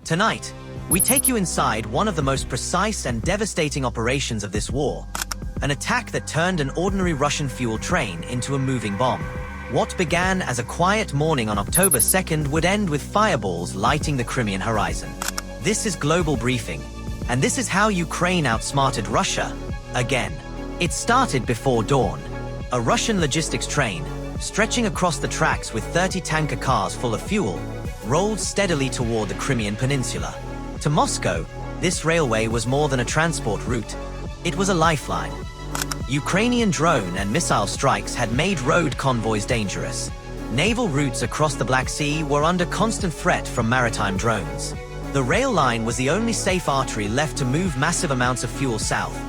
Tonight, we take you inside one of the most precise and devastating operations of this war, an attack that turned an ordinary Russian fuel train into a moving bomb. What began as a quiet morning on October 2nd would end with fireballs lighting the Crimean horizon. This is Global Briefing, and this is how Ukraine outsmarted Russia again. It started before dawn. A Russian logistics train, stretching across the tracks with 30 tanker cars full of fuel, rolled steadily toward the Crimean Peninsula. To Moscow, this railway was more than a transport route. It was a lifeline. Ukrainian drone and missile strikes had made road convoys dangerous. Naval routes across the Black Sea were under constant threat from maritime drones. The rail line was the only safe artery left to move massive amounts of fuel south.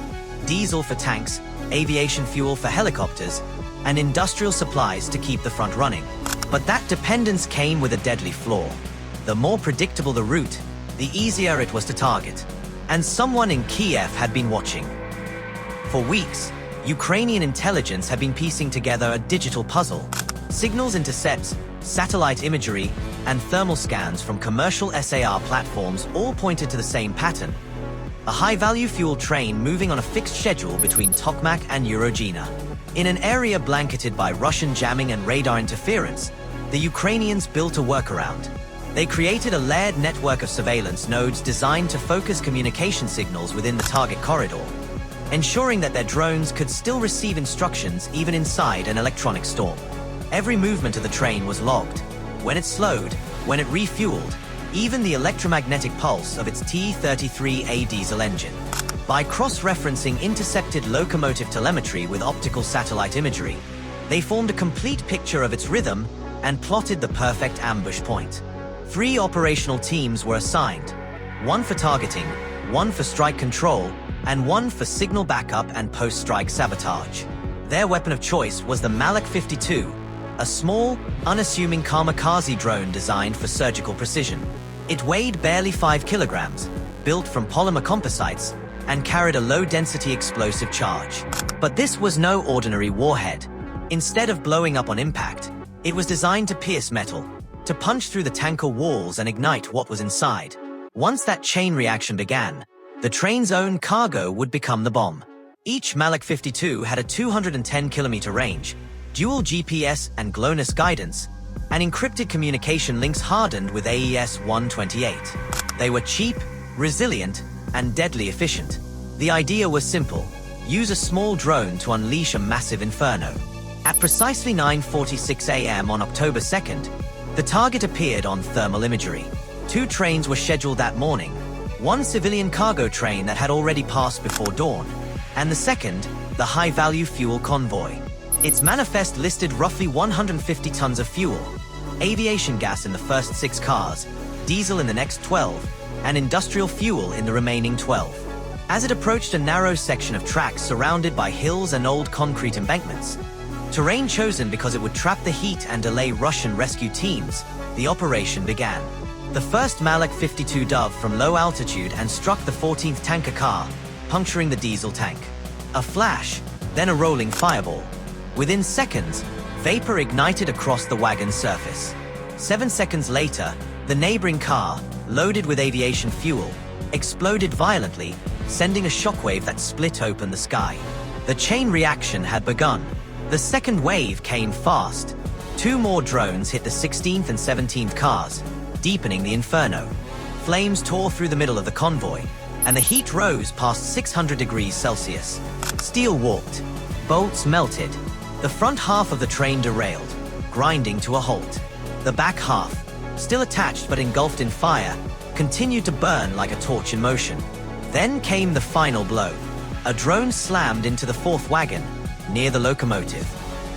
Diesel for tanks, aviation fuel for helicopters, and industrial supplies to keep the front running. But that dependence came with a deadly flaw. The more predictable the route, the easier it was to target. And someone in Kiev had been watching. For weeks, Ukrainian intelligence had been piecing together a digital puzzle. Signals intercepts, satellite imagery, and thermal scans from commercial SAR platforms all pointed to the same pattern. A high-value fuel train moving on a fixed schedule between Tokmak and Urogena. In an area blanketed by Russian jamming and radar interference, the Ukrainians built a workaround. They created a layered network of surveillance nodes designed to focus communication signals within the target corridor, ensuring that their drones could still receive instructions even inside an electronic storm. Every movement of the train was logged. When it slowed, when it refueled, even the electromagnetic pulse of its T-33A diesel engine. By cross-referencing intercepted locomotive telemetry with optical satellite imagery, they formed a complete picture of its rhythm and plotted the perfect ambush point. 3 operational teams were assigned, one for targeting, one for strike control, and one for signal backup and post-strike sabotage. Their weapon of choice was the Malak 52, a small, unassuming kamikaze drone designed for surgical precision. It weighed barely 5 kilograms, built from polymer composites, and carried a low-density explosive charge. But this was no ordinary warhead. Instead of blowing up on impact, it was designed to pierce metal, to punch through the tanker walls and ignite what was inside. Once that chain reaction began, the train's own cargo would become the bomb. Each Malak 52 had a 210-kilometer range, dual GPS and GLONASS guidance, and encrypted communication links hardened with AES-128. They were cheap, resilient, and deadly efficient. The idea was simple: use a small drone to unleash a massive inferno. At precisely 9:46 a.m. on October 2nd, the target appeared on thermal imagery. 2 trains were scheduled that morning, one civilian cargo train that had already passed before dawn, and the second, the high-value fuel convoy. Its manifest listed roughly 150 tons of fuel, aviation gas in the first 6 cars, diesel in the next 12, and industrial fuel in the remaining 12. As it approached a narrow section of tracks surrounded by hills and old concrete embankments, terrain chosen because it would trap the heat and delay Russian rescue teams, the operation began. The first Malak 52 dove from low altitude and struck the 14th tanker car, puncturing the diesel tank. A flash, then a rolling fireball. Within seconds, vapor ignited across the wagon's surface. 7 seconds later, the neighboring car, loaded with aviation fuel, exploded violently, sending a shockwave that split open the sky. The chain reaction had begun. The second wave came fast. 2 more drones hit the 16th and 17th cars, deepening the inferno. Flames tore through the middle of the convoy, and the heat rose past 600 degrees Celsius. Steel warped. Bolts melted. The front half of the train derailed, grinding to a halt. The back half, still attached but engulfed in fire, continued to burn like a torch in motion. Then came the final blow. A drone slammed into the 4th wagon, near the locomotive.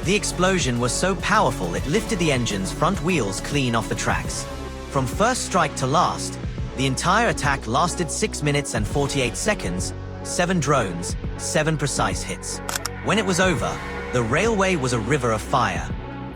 The explosion was so powerful it lifted the engine's front wheels clean off the tracks. From first strike to last, the entire attack lasted 6 minutes and 48 seconds, 7 drones, 7 precise hits. When it was over, the railway was a river of fire.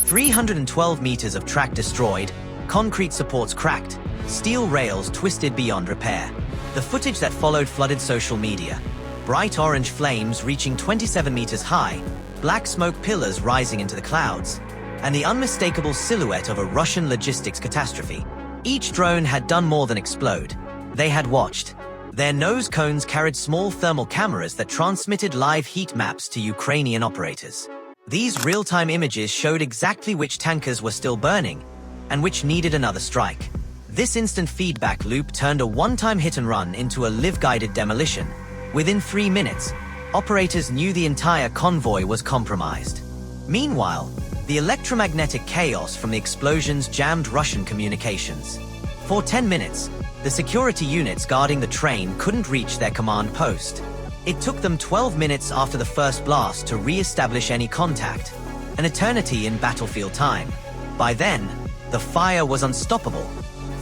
312 meters of track destroyed, concrete supports cracked, steel rails twisted beyond repair. The footage that followed flooded social media. Bright orange flames reaching 27 meters high, black smoke pillars rising into the clouds, and the unmistakable silhouette of a Russian logistics catastrophe. Each drone had done more than explode. They had watched. Their nose cones carried small thermal cameras that transmitted live heat maps to Ukrainian operators. These real-time images showed exactly which tankers were still burning and which needed another strike. This instant feedback loop turned a one-time hit-and-run into a live-guided demolition. Within 3 minutes, operators knew the entire convoy was compromised. Meanwhile, the electromagnetic chaos from the explosions jammed Russian communications. For 10 minutes, the security units guarding the train couldn't reach their command post. It took them 12 minutes after the first blast to re-establish any contact, an eternity in battlefield time. By then, the fire was unstoppable.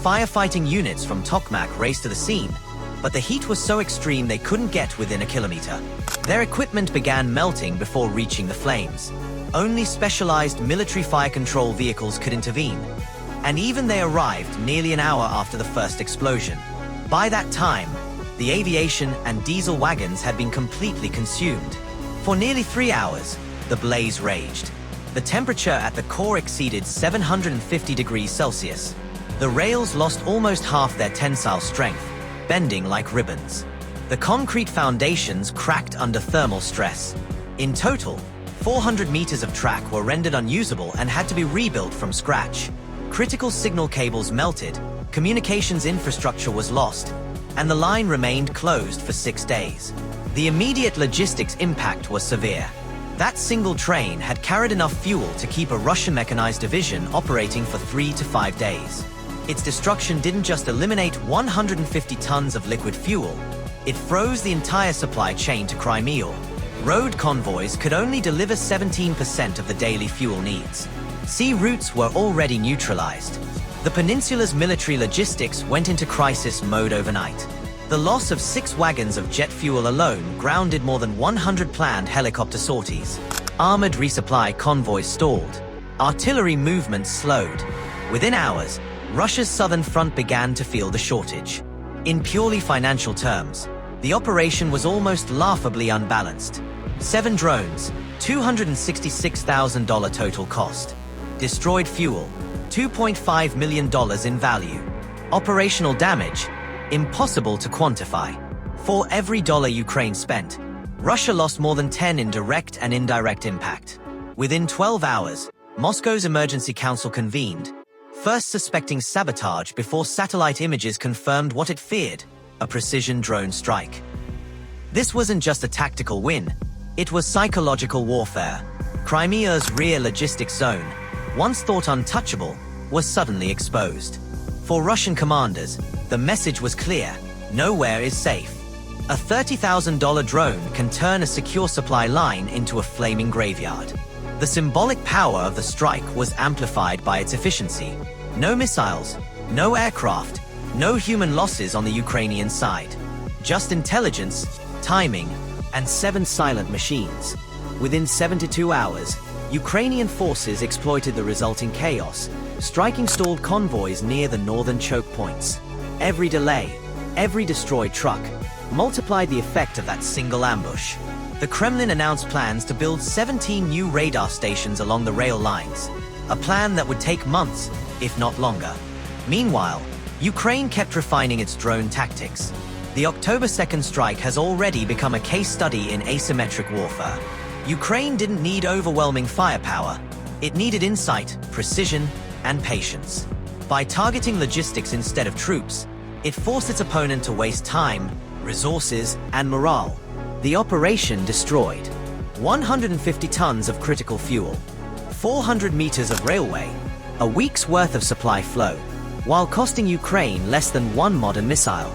Firefighting units from Tokmak raced to the scene, but the heat was so extreme they couldn't get within a kilometer. Their equipment began melting before reaching the flames. Only specialized military fire control vehicles could intervene, and even they arrived nearly an hour after the first explosion. By that time, the aviation and diesel wagons had been completely consumed. For nearly 3 hours, the blaze raged. The temperature at the core exceeded 750 degrees Celsius. The rails lost almost half their tensile strength, bending like ribbons. The concrete foundations cracked under thermal stress. In total, 400 meters of track were rendered unusable and had to be rebuilt from scratch. Critical signal cables melted, communications infrastructure was lost, and the line remained closed for 6 days. The immediate logistics impact was severe. That single train had carried enough fuel to keep a Russian mechanized division operating for 3 to 5 days. Its destruction didn't just eliminate 150 tons of liquid fuel, it froze the entire supply chain to Crimea. Road convoys could only deliver 17% of the daily fuel needs. Sea routes were already neutralized. The peninsula's military logistics went into crisis mode overnight. The loss of 6 wagons of jet fuel alone grounded more than 100 planned helicopter sorties. Armored resupply convoys stalled. Artillery movement slowed. Within hours, Russia's southern front began to feel the shortage. In purely financial terms, the operation was almost laughably unbalanced. 7 drones, $266,000 total cost. Destroyed fuel, $2.5 million in value. Operational damage, impossible to quantify. For every dollar Ukraine spent, Russia lost more than 10 in direct and indirect impact. Within 12 hours, Moscow's Emergency Council convened, first suspecting sabotage before satellite images confirmed what it feared, a precision drone strike. This wasn't just a tactical win, it was psychological warfare. Crimea's rear logistics zone, once thought untouchable, was suddenly exposed. For Russian commanders, the message was clear: nowhere is safe. A $30,000 drone can turn a secure supply line into a flaming graveyard. The symbolic power of the strike was amplified by its efficiency. No missiles, no aircraft, no human losses on the Ukrainian side. Just intelligence, timing, and 7 silent machines. Within 72 hours, Ukrainian forces exploited the resulting chaos, striking stalled convoys near the northern choke points. Every delay, every destroyed truck, multiplied the effect of that single ambush. The Kremlin announced plans to build 17 new radar stations along the rail lines, a plan that would take months, if not longer. Meanwhile, Ukraine kept refining its drone tactics. The October 2nd strike has already become a case study in asymmetric warfare. Ukraine didn't need overwhelming firepower. It needed insight, precision, and patience. By targeting logistics instead of troops, it forced its opponent to waste time, resources, and morale. The operation destroyed 150 tons of critical fuel, 400 meters of railway, a week's worth of supply flow, while costing Ukraine less than 1 modern missile.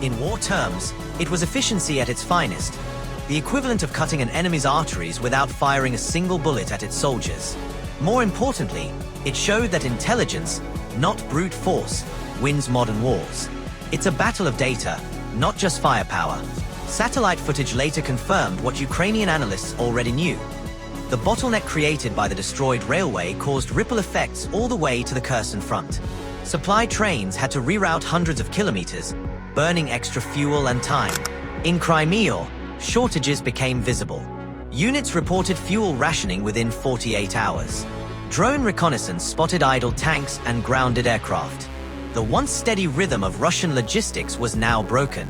In war terms, it was efficiency at its finest, the equivalent of cutting an enemy's arteries without firing a single bullet at its soldiers. More importantly, it showed that intelligence, not brute force, wins modern wars. It's a battle of data, not just firepower. Satellite footage later confirmed what Ukrainian analysts already knew. The bottleneck created by the destroyed railway caused ripple effects all the way to the Kherson front. Supply trains had to reroute hundreds of kilometers, burning extra fuel and time. In Crimea, shortages became visible. Units reported fuel rationing within 48 hours. Drone reconnaissance spotted idle tanks and grounded aircraft. The once steady rhythm of Russian logistics was now broken.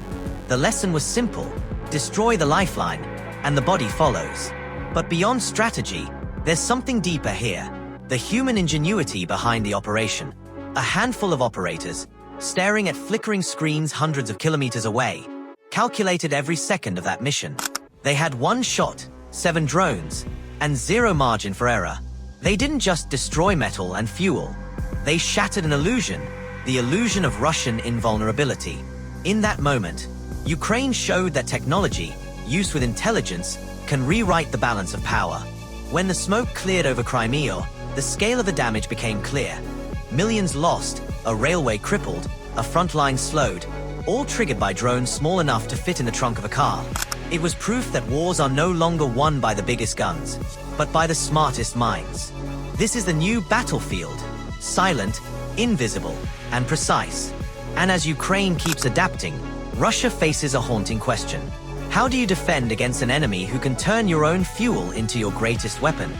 The lesson was simple: destroy the lifeline, and the body follows. But beyond strategy, there's something deeper here: the human ingenuity behind the operation. A handful of operators, staring at flickering screens hundreds of kilometers away, calculated every second of that mission. They had one shot, 7 drones, and zero margin for error. They didn't just destroy metal and fuel. They shattered an illusion, the illusion of Russian invulnerability. In that moment, Ukraine showed that technology, used with intelligence, can rewrite the balance of power. When the smoke cleared over Crimea, the scale of the damage became clear. Millions lost, a railway crippled, a front line slowed, all triggered by drones small enough to fit in the trunk of a car. It was proof that wars are no longer won by the biggest guns, but by the smartest minds. This is the new battlefield: silent, invisible, and precise. And as Ukraine keeps adapting, Russia faces a haunting question. How do you defend against an enemy who can turn your own fuel into your greatest weapon?